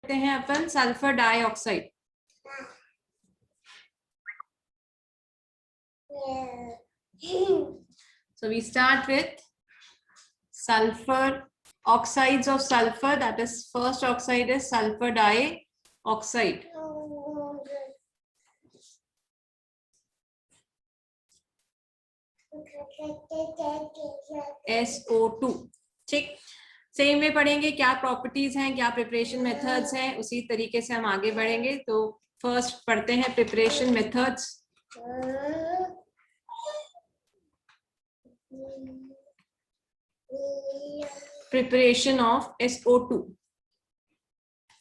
लेते हैं अपन sulphur dioxide. So we start with sulfur, oxides of sulfur, that is first oxide is sulfur dioxide. SO2। ठीक, same में पढ़ेंगे क्या प्रॉपर्टीज हैं, क्या प्रिपरेशन मेथड्स हैं, उसी तरीके से हम आगे बढ़ेंगे। तो फर्स्ट पढ़ते हैं preparation methods. Preparation of SO2।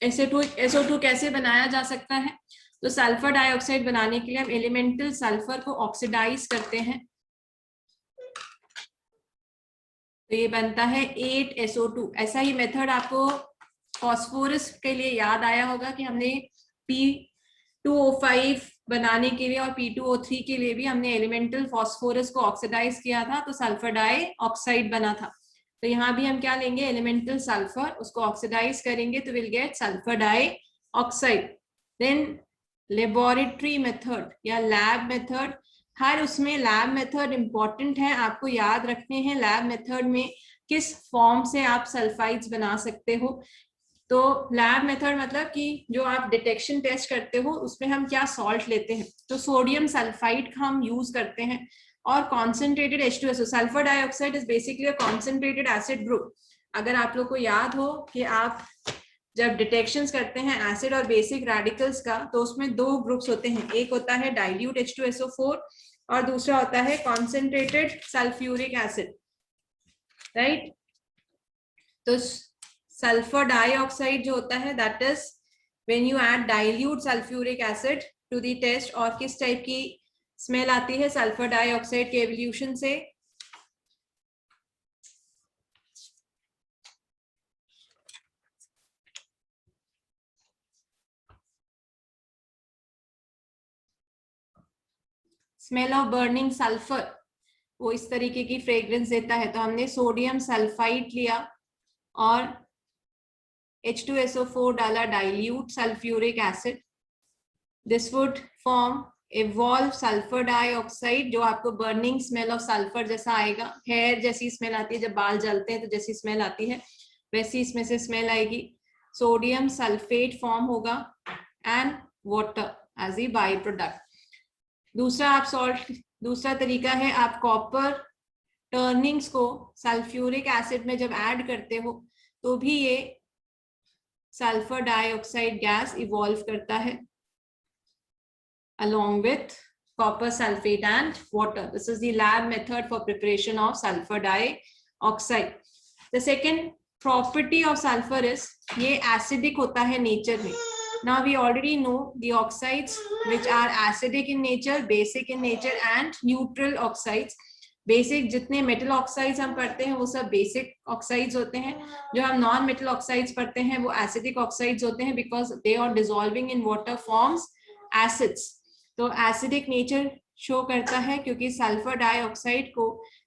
SO2 कैसे बनाया जा सकता है? तो सल्फर डाइऑक्साइड बनाने के लिए हम एलिमेंटल सल्फर को ऑक्सीडाइज करते हैं, तो ये बनता है 8SO2। ऐसा ही मेथड आपको फॉस्फोरस के लिए याद आया होगा कि हमने P2O5 बनाने के लिए और P2O3 के लिए भी हमने एलिमेंटल फॉस्फोरस को ऑक्सीडाइज किया था, तो सल्फर डाइऑक्साइड बना था। तो यहाँ भी हम क्या लेंगे, एलिमेंटल सल्फर, उसको ऑक्सीडाइज करेंगे तो will get sulphur dioxide. Then laboratory method या लैब मेथड, हर उसमें लैब मेथड इंपॉर्टेंट है, आपको याद रखने हैं लैब मेथड में किस फॉर्म से आप सल्फाइड्स बना सकते हो। तो लैब मेथड मतलब कि जो आप डिटेक्शन टेस्ट करते हो उसमें हम क्या सॉल्ट लेते हैं, तो सोडियम सल्फाइड का हम यूज करते हैं, और concentrated H2SO। Sulphur dioxide is basically a concentrated acid group. अगर आप लोग को याद हो कि आप जब डिटेक्शंस करते हैं एसिड और बेसिक रेडिकल्स का, तो उसमें दो ग्रुप्स होते हैं, एक होता है डाइल्यूट H2SO4 और दूसरा होता है कॉन्सेंट्रेटेड सल्फ्यूरिक एसिड, राइट। तो सल्फर डाइऑक्साइड जो होता है that is when you add dilute sulphuric acid to the test. और किस टाइप की स्मेल आती है सल्फर डाइऑक्साइड के एवोल्यूशन से? स्मेल ऑफ बर्निंग सल्फर, वो इस तरीके की फ्रेग्रेंस देता है। तो हमने सोडियम सल्फाइड लिया और H2SO4 डाला, dilute sulphuric acid, this would form evolve sulphur dioxide, जो आपको बर्निंग स्मेल ऑफ सल्फर जैसा आएगा। हेयर जैसी स्मेल आती है, जब बाल जलते हैं तो जैसी स्मेल आती है वैसी इसमें से स्मेल आएगी। सोडियम सल्फेट फॉर्म होगा and water as a by product. दूसरा आप सॉल्ट, दूसरा तरीका है आप कॉपर टर्निंग्स को सल्फ्यूरिक एसिड में जब ऐड करते हो तो भी ये सल्फर डाइऑक्साइड गैस इवॉल्व करता है along with copper sulfate and water. This is the lab method for preparation of sulfur dioxide. The second property of sulfur is ये acidic होता है nature में. Now we already know the oxides which are acidic in nature, basic in nature and neutral oxides. Basic जितने metal oxides हम पढ़ते हैं वो सब बेसिक ऑक्साइड्स होते हैं, जो हम नॉन मेटल ऑक्साइड्स पढ़ते हैं वो एसिडिक ऑक्साइड्स होते हैं, because they are dissolving in water forms acids. तो एसिडिक नेचर शो करता है क्योंकि सल्फर डाइऑक्साइड को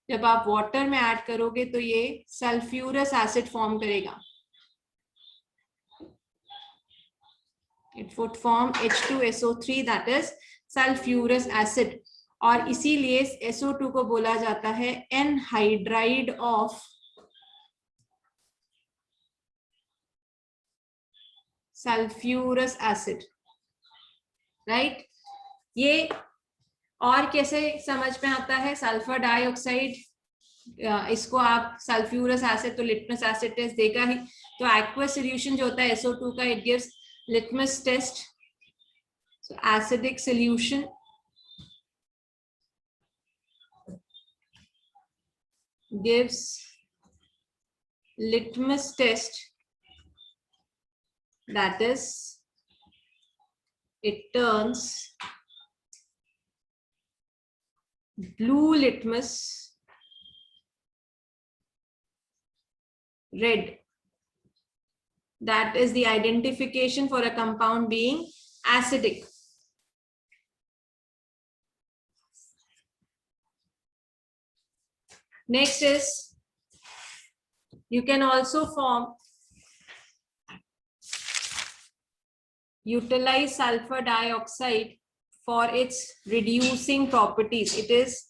जब आप वाटर में ऐड करोगे तो ये सल्फ्यूरस एसिड फॉर्म करेगा, it would form H2SO3 that is sulphurous acid. और इसीलिए SO2 को बोला जाता है anhydride of sulphurous acid, right. ये और कैसे समझ में आता है सल्फर डाइऑक्साइड, इसको आप सल्फ्यूरस एसिड तो लिटमस एसिड टेस्ट देगा ही, तो एक्वस सॉल्यूशन जो होता है SO2 का it gives litmus test. So acidic solution gives litmus test, that is it turns blue litmus red, that is the identification for a compound being acidic. Next is you can also form utilize sulfur dioxide for its reducing properties. It is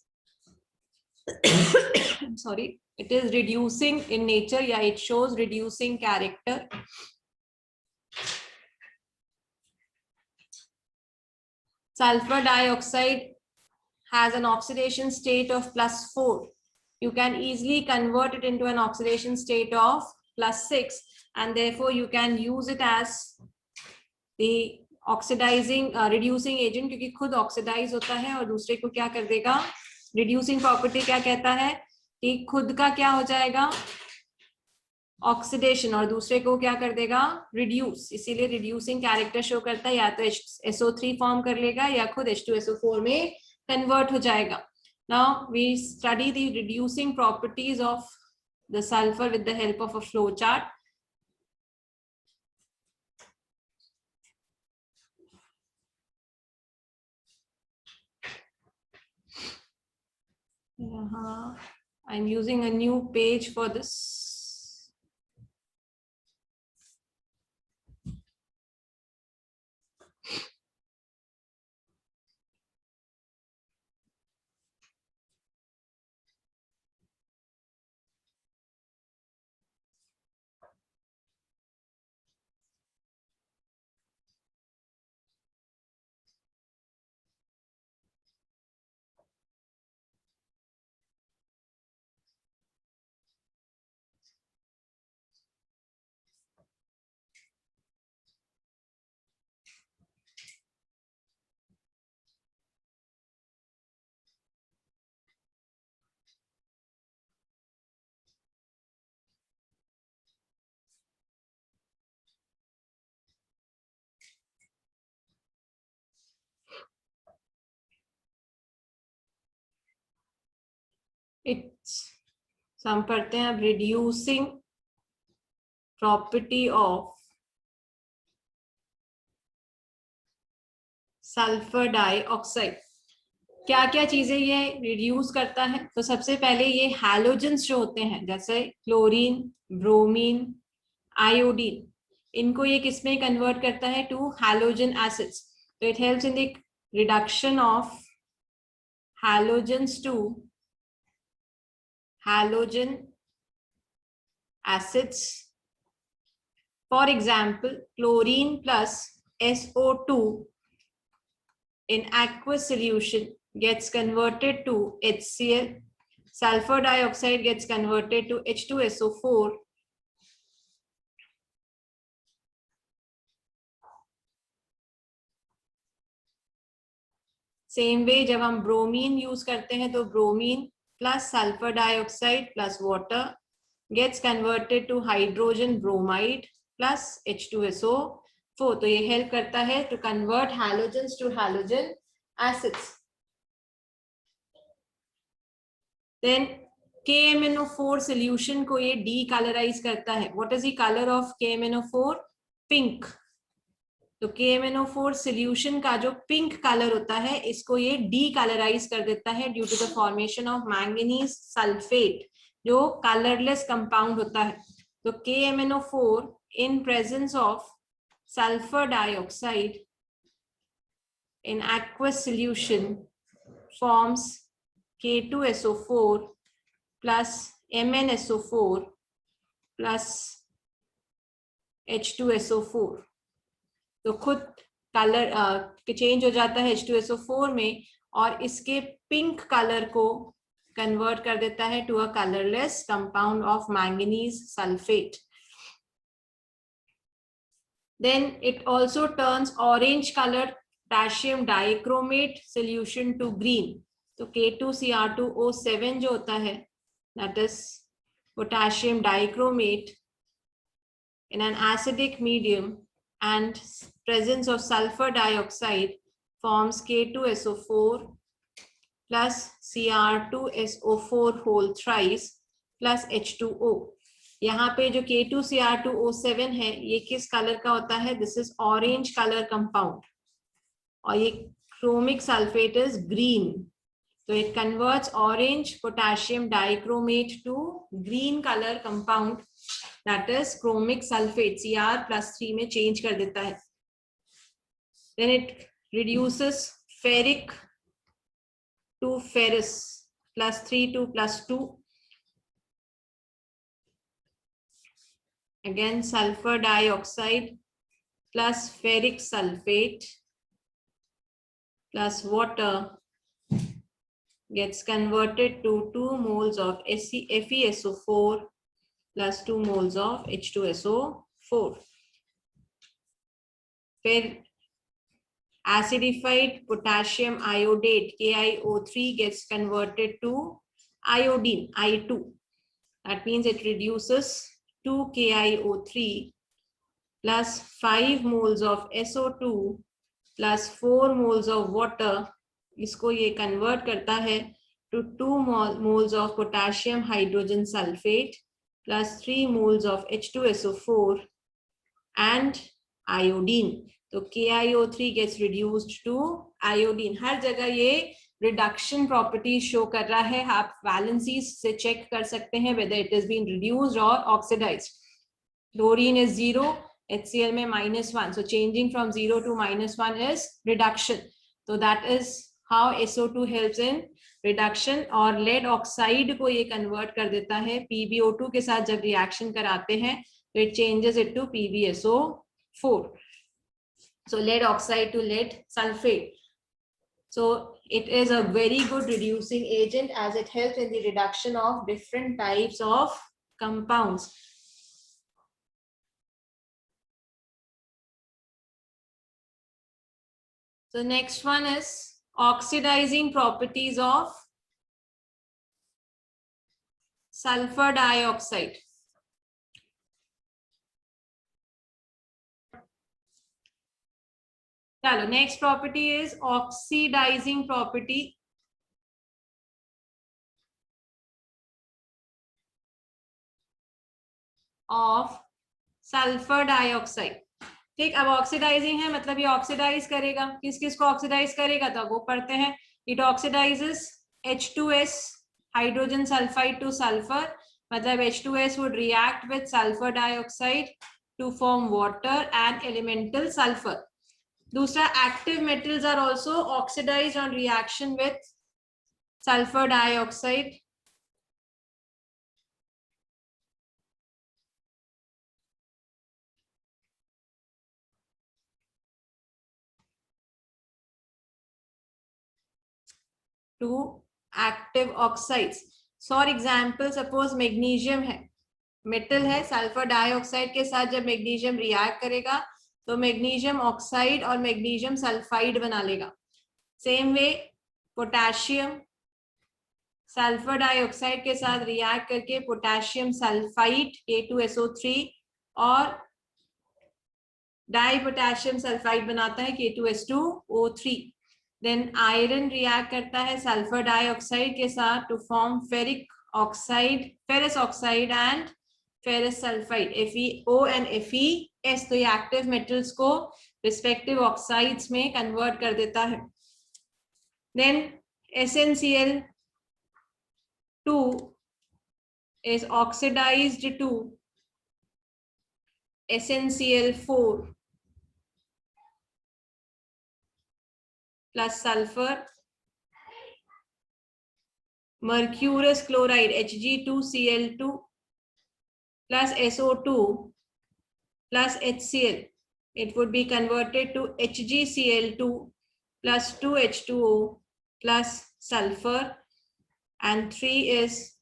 sorry, it is reducing in nature, yeah, it shows reducing character. Sulfur dioxide has an oxidation state of +4. You can easily convert it into an oxidation state of +6, and therefore you can use it as the oxidizing reducing agent, क्योंकि खुद oxidise होता है और दूसरे को क्या कर देगा, रिड्यूसिंग प्रॉपर्टी क्या कहता है कि खुद का क्या हो जाएगा, ऑक्सीडेशन, और दूसरे को क्या कर देगा, रिड्यूस, इसीलिए रिड्यूसिंग कैरेक्टर शो करता है, या तो SO3 फॉर्म कर लेगा या खुद H2SO4 में कन्वर्ट हो जाएगा. Now we study the reducing properties of the sulphur with the help of a flow chart. I'm using a new page for this. हम पढ़ते हैं अब reducing property of sulphur dioxide. क्या क्या चीजें ये रिड्यूस करता है, तो सबसे पहले ये हैलोजेंस जो होते हैं जैसे क्लोरीन, ब्रोमीन, आयोडीन, इनको ये किसमें कन्वर्ट करता है, टू हैलोजन एसिड्स. तो it helps in the reduction of halogens to halogen acids. For example, chlorine plus SO2 in aqueous solution gets converted to HCl. Sulfur dioxide gets converted to H2SO4. Same way जब हम bromine use करते हैं तो bromine plus sulfur dioxide plus water gets converted to hydrogen bromide plus H2SO4. तो ये help करता है to convert halogens to halogen acids. Then KMnO4 solution को ये decolorize करता है. What is the color of KMnO4? Pink. तो KMnO4 solution का जो पिंक कलर होता है इसको ये डीकलराइज कर देता है due to the formation of manganese sulphate, जो कलरलेस कंपाउंड होता है. तो KMnO4 in presence of sulphur dioxide in aqueous solution forms K2SO4 plus MnSO4 plus H2SO4. तो खुद कलर चेंज हो जाता है H2SO4 में और इसके पिंक कलर को कन्वर्ट कर देता है to a colourless compound of manganese sulphate. Then it also turns orange colour potassium dichromate solution to green. तो K2Cr2O7 जो होता है that is potassium dichromate in an acidic medium and presence of sulfur dioxide forms K2SO4 plus Cr2SO4 whole thrice plus H2O. यहाँ पे जो K2Cr2O7 है ये किस कलर का होता है, this is orange colour compound, और ये क्रोमिक सल्फेट इज ग्रीन. तो it converts orange potassium dichromate to green colour compound that is chromic sulphate. Cr+3 में चेंज कर देता है. then it reduces ferric to ferrous, +3 to +2. Again sulfur dioxide plus ferric sulfate plus water gets converted to 2 moles of FeSO4 plus 2 moles of H2SO4. फिर acidified potassium iodate KiO3 gets converted to iodine I2. That means it reduces 2 KiO3 plus 5 moles of SO2 plus 4 moles of water. इसको ये convert करता है to 2 moles of potassium hydrogen sulfate plus 3 moles of H2SO4 and iodine. तो KiO3 gets reduced to iodine. हर जगह ये reduction properties show कर रहा है. आप valencies से check कर सकते हैं whether it has been reduced or oxidized. Chlorine is 0, HCl में -1. So changing from 0 to -1 is reduction. So that is how SO2 helps in reduction. और lead oxide को ये convert कर देता है PbO2 के साथ जब reaction कराते हैं तो it changes it to PbSO4. So lead oxide to lead sulfate. So it is a very good reducing agent as it helps in the reduction of different types of compounds. So next one is oxidizing properties of sulfur dioxide. चलो next property is oxidizing property of sulfur dioxide. ठीक, अब oxidising है मतलब ये oxidise करेगा. किस किस को ऑक्सीडाइज करेगा तो वो पढ़ते हैं. It oxidises H2S hydrogen sulphide two sulphur, मतलब H2S would react with sulfur dioxide to form water and elemental sulfur. दूसरा, active metals are also oxidized on reaction with sulfur dioxide. To active oxides. For example, suppose magnesium है, metal है, sulfur dioxide के साथ जब magnesium react करेगा तो magnesium oxide और magnesium sulfide बना लेगा. Same way potassium sulfur dioxide के साथ react करके potassium sulfite K2SO3 और dipotassium sulfide बनाता है K2S2O3. Then iron react करता है sulfur dioxide के साथ to form ferric oxide, ferrous oxide and ferrous sulfide, FeO and Fes. तो ये active metals को respective oxides में convert कर देता है. Then SnCl2 is oxidized to SnCl4 plus sulfur, mercurous chloride Hg2Cl2 plus SO2 plus HCl. It would be converted to HgCl2 plus 2H2O plus sulfur, and 3 is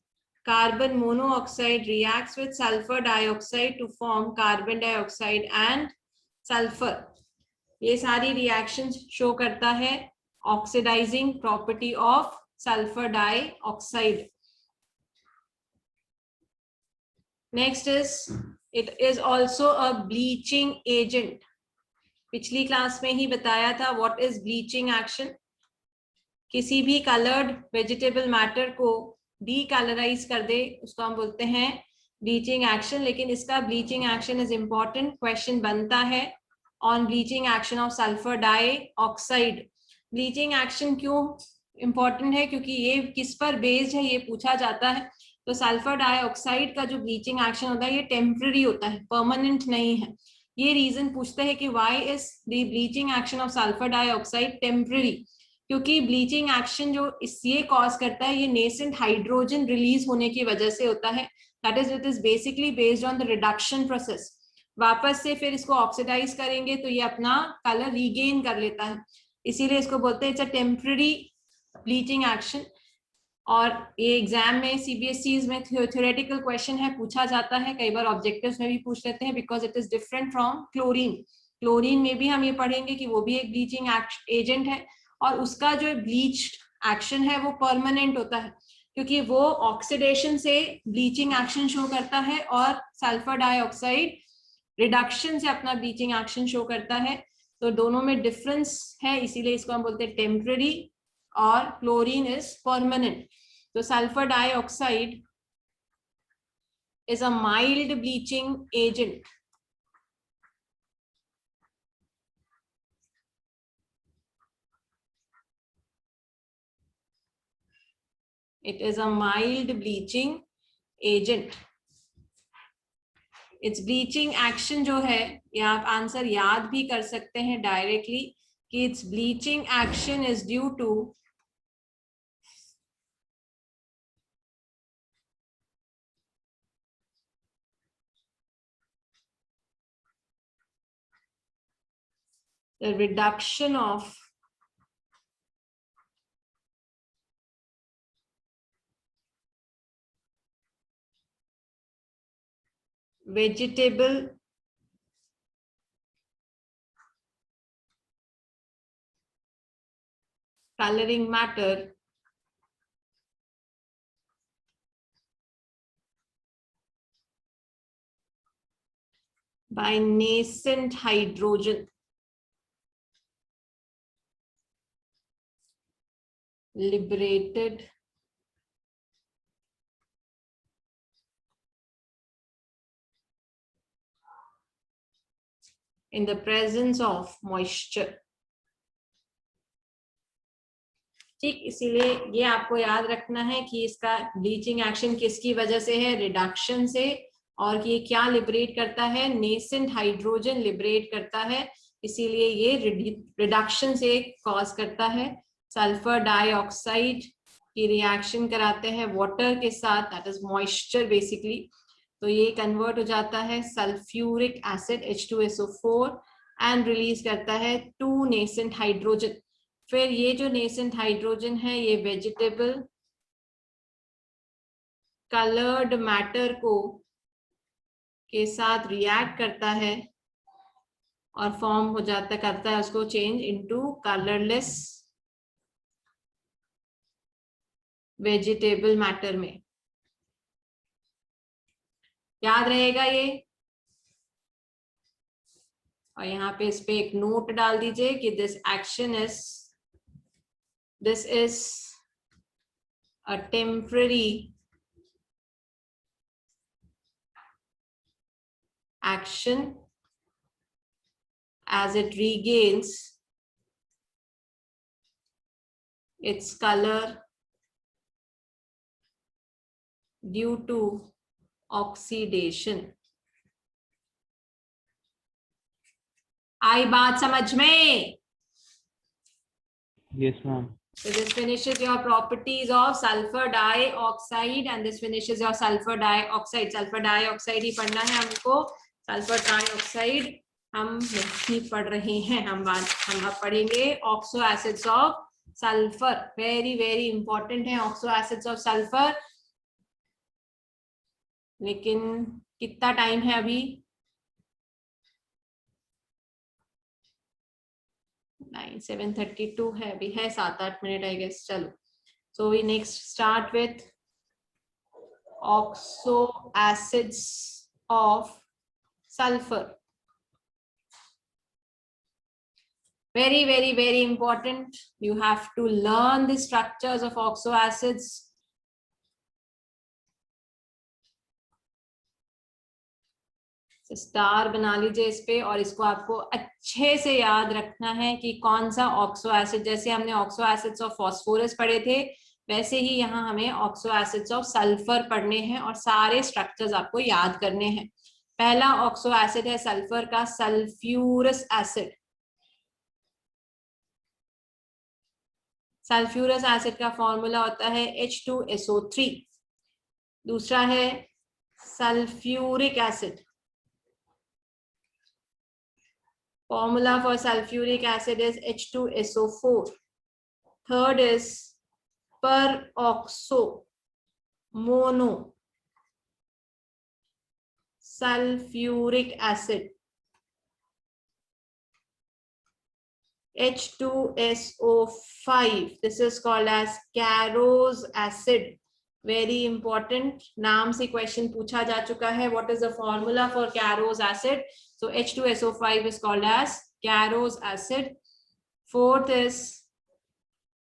carbon monoxide reacts with sulfur dioxide to form carbon dioxide and sulfur. ये सारी reactions show करता है oxidizing property of sulfur dioxide. Next is it is also a bleaching agent. पिछली class में ही बताया था what is bleaching action. किसी भी colored vegetable matter को decolorize कर दे उसको हम बोलते हैं bleaching action. लेकिन इसका bleaching action is important. Question बनता है on bleaching action of sulfur dioxide. Bleaching action क्यों important है? क्योंकि ये किस पर based है ये पूछा जाता है. तो सल्फर डाइऑक्साइड का जो ब्लीचिंग एक्शन होता है ये टेम्पररी होता है, परमानेंट नहीं है. ये रीजन पूछते हैं कि why is the bleaching action of sulphur dioxide temporary, क्योंकि ब्लीचिंग एक्शन जो ये कॉज करता है ये नेसेंट हाइड्रोजन रिलीज होने की वजह से होता है, that is it is basically based on the reduction process. वापस से फिर इसको ऑक्सीडाइज करेंगे तो ये अपना कलर रीगेन कर लेता है, इसीलिए इसको बोलते हैं it's a temporary bleaching action. और ये एग्जाम में सीबीएसई में थ्योरेटिकल क्वेश्चन है, पूछा जाता है, कई बार ऑब्जेक्टिव्स में भी पूछ लेते हैं, because it is different from chlorine. Chlorine में भी हम ये पढ़ेंगे कि वो भी एक ब्लीचिंग एजेंट है, और उसका जो ब्लीच एक्शन है वो परमानेंट होता है, क्योंकि वो ऑक्सीडेशन से ब्लीचिंग एक्शन शो करता है, और सल्फर डाइऑक्साइड रिडक्शन से अपना ब्लीचिंग एक्शन शो करता है। तो दोनों में डिफरेंस है, इसीलिए इसको हम बोलते हैं टेम्पररी, और क्लोरीन इज परमानेंट। तो sulphur dioxide is a mild bleaching agent. It is a mild bleaching agent. Its bleaching action जो है, ये आप आंसर याद भी कर सकते हैं डायरेक्टली कि its bleaching action is due to the reduction of vegetable coloring matter by nascent hydrogen liberated in the presence of moisture. ठीक, इसीलिए ये आपको याद रखना है कि इसका ब्लीचिंग एक्शन किसकी वजह से है, रिडक्शन से, और कि ये क्या लिबरेट करता है, नेसेंट हाइड्रोजन लिबरेट करता है, इसीलिए ये रिडक्शन से कॉज करता है। सल्फर डाइऑक्साइड की रिएक्शन कराते हैं वाटर के साथ, दैट इज मॉइस्चर बेसिकली, तो ये कन्वर्ट हो जाता है sulphuric acid H2SO4 and release करता है 2 नेसेंट हाइड्रोजन। फिर ये जो नेसेंट हाइड्रोजन है ये वेजिटेबल कलर्ड मैटर को के साथ रिएक्ट करता है और फॉर्म हो जाता करता है उसको change into colourless vegetable matter में। याद रहेगा ये, और यहाँ पे इस पे एक नोट डाल दीजिए कि this action is this is a temporary action as it regains its color due to oxidation. आई बात समझ में? Yes, ma'am. So this finishes your properties of sulfur dioxide and this finishes your sulfur dioxide. Sulfur dioxide ही पढ़ना है हमको, sulfur dioxide हम नहीं पढ़ रहे हैं, हम अब पढ़ेंगे oxo acids of sulphur. Very very important है ऑक्सो एसिड्स ऑफ सल्फर। लेकिन कितना टाइम है अभी? 7:32 है, अभी है 7-8 मिनट आई गेस। चलो, so we next start with oxo acids of sulphur. Very, very, very important. You have to learn the structures of oxo acids. Star बना लीजिए इस पे, और इसको आपको अच्छे से याद रखना है कि कौन सा ऑक्सो एसिड, जैसे हमने ऑक्सो एसिड्स ऑफ फास्फोरस पढ़े थे वैसे ही यहाँ हमें ऑक्सो एसिड्स ऑफ सल्फर पढ़ने हैं और सारे स्ट्रक्चर्स आपको याद करने हैं। पहला ऑक्सो एसिड है सल्फर का सल्फ्यूरस एसिड। सल्फ्यूरस एसिड का फॉर्मूला होता है H2SO3। दूसरा है sulphuric acid. Formula for sulphuric acid is H2SO4। Third is peroxo mono sulfuric acid, H2SO5. This is called as Carros acid. Very important. नाम से question पूछा जा चुका है. What is the formula for Carros acid? So H2SO5 is called as Carros acid. Fourth is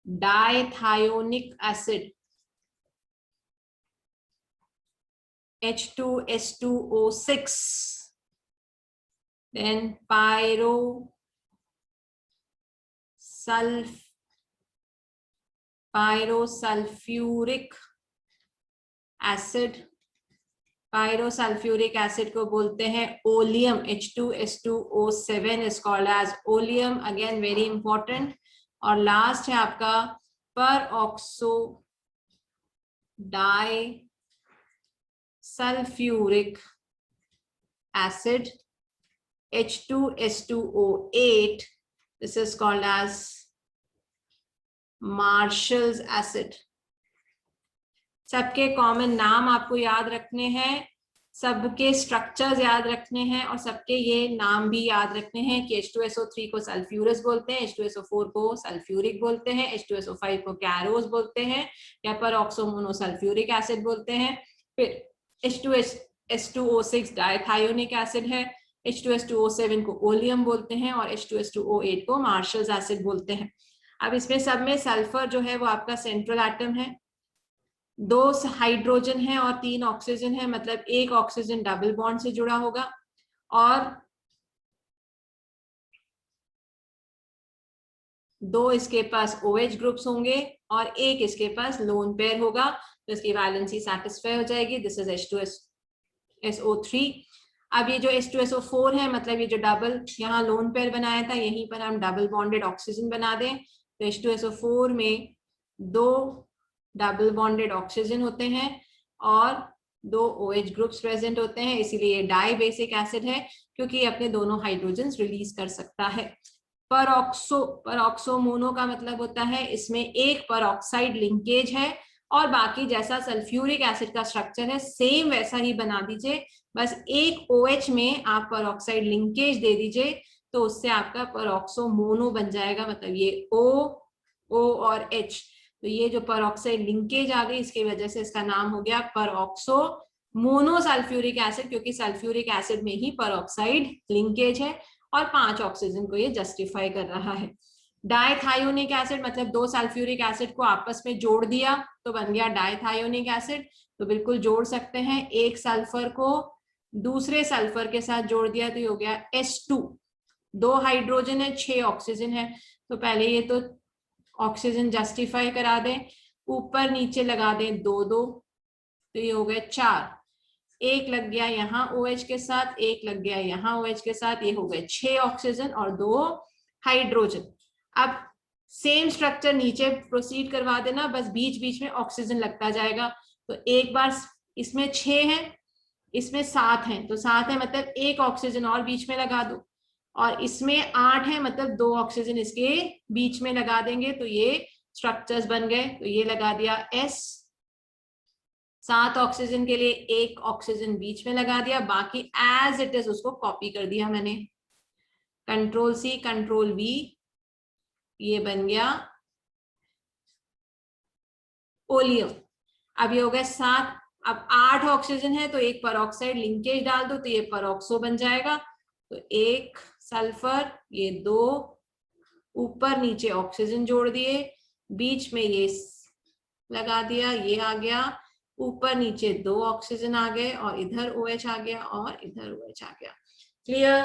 dithionic acid, H2S2O6. Then pyrosulfuric acid. Pyrosulfuric acid को बोलते हैं oleum. H2S2O7 is called as oleum. Again very important. और last है आपका peroxo disulphuric acid, H2S2O8. This is called as Marshall's acid. सबके common नाम आपको याद रखने हैं, सबके स्ट्रक्चर्स याद रखने हैं और सबके ये नाम भी याद रखने हैं कि H2SO3 को सल्फ्यूरस बोलते हैं, H2SO4 को सल्फ्यूरिक बोलते हैं, H2SO5 को कैरोस बोलते हैं या परऑक्सो मोनोसल्फ्यूरिक एसिड बोलते हैं. फिर H2S2O6 डाइथायोनिक एसिड है, H2S2O7 को ओलियम बोलते हैं और H2S2O8 को मार्शल्स एसिड बोलते हैं. अब इसमें सब में सल्फर जो है वो आपका सेंट्रल एटम है, 2 हाइड्रोजन है और 3 ऑक्सीजन है, मतलब एक ऑक्सीजन डबल बॉन्ड से जुड़ा होगा और 2 इसके पास OH ग्रुप्स होंगे और एक इसके पास लोन पेयर होगा, तो इसकी वैलेंसी सैटिस्फाई हो जाएगी. This is H2SO3. अब ये जो H2SO4 है, मतलब ये जो डबल यहाँ लोन पेयर बनाया था, यहीं पर हम डबल बॉन्डेड ऑक्सीजन बना दें, तो H2SO4 में 2 डबल बॉन्डेड ऑक्सीजन होते हैं और 2 OH ग्रुप्स प्रेजेंट होते हैं, इसीलिए डाई बेसिक एसिड है क्योंकि ये अपने दोनों हाइड्रोजन्स रिलीज कर सकता है. परऑक्सो मोनो का मतलब होता है इसमें एक परऑक्साइड लिंकेज है और बाकी जैसा सल्फ्यूरिक एसिड का स्ट्रक्चर है सेम वैसा ही बना दीजिए, बस एक OH में आप परऑक्साइड लिंकेज दे दीजिए तो उससे आपका परऑक्सो मोनो बन जाएगा, मतलब ये O और H. तो ये जो परऑक्साइड लिंकेज आ गई इसकी वजह से इसका नाम हो गया परऑक्सो मोनोसल्फ्यूरिक एसिड, क्योंकि सल्फ्यूरिक एसिड में ही परऑक्साइड लिंकेज है और 5 ऑक्सीजन को ये जस्टिफाई कर रहा है. डाइथायोनिक एसिड मतलब 2 सल्फ्यूरिक एसिड को आपस में जोड़ दिया तो बन गया डाइथायोनिक एसिड. तो बिल्कुल जोड़ सकते हैं, एक सल्फर को दूसरे सल्फर के साथ जोड़ दिया तो ये हो गया H2. 2 हाइड्रोजन है, 6 ऑक्सीजन है, तो पहले ये तो ऑक्सीजन जस्टिफाई करा दें, ऊपर नीचे लगा दें 2 2, तो ये हो गए 4. एक लग गया यहाँ OH के साथ, एक लग गया यहाँ OH के साथ, ये हो गए 6 ऑक्सीजन और 2 हाइड्रोजन. अब सेम स्ट्रक्चर नीचे प्रोसीड करवा देना, बस बीच बीच में ऑक्सीजन लगता जाएगा. तो एक बार इसमें 6 है, इसमें 7 है, तो 7 है मतलब एक ऑक्सीजन और बीच में लगा दो, और इसमें 8 है मतलब 2 ऑक्सीजन इसके बीच में लगा देंगे तो ये स्ट्रक्चर्स बन गए. तो ये लगा दिया S, 7 ऑक्सीजन के लिए एक ऑक्सीजन बीच में लगा दिया, बाकी एज इट इज उसको कॉपी कर दिया मैंने, Ctrl+C Ctrl+V, ये बन गया ओलियम. अब ये हो गए 7. अब 8 ऑक्सीजन है तो एक परऑक्साइड लिंकेज डाल दो तो ये परऑक्सो बन जाएगा. तो एक सल्फर, ये 2, ऊपर नीचे ऑक्सीजन जोड़ दिए, बीच में ये लगा दिया, ये आ गया, ऊपर नीचे 2 ऑक्सीजन आ गए और इधर OH आ गया और इधर OH आ गया. क्लियर?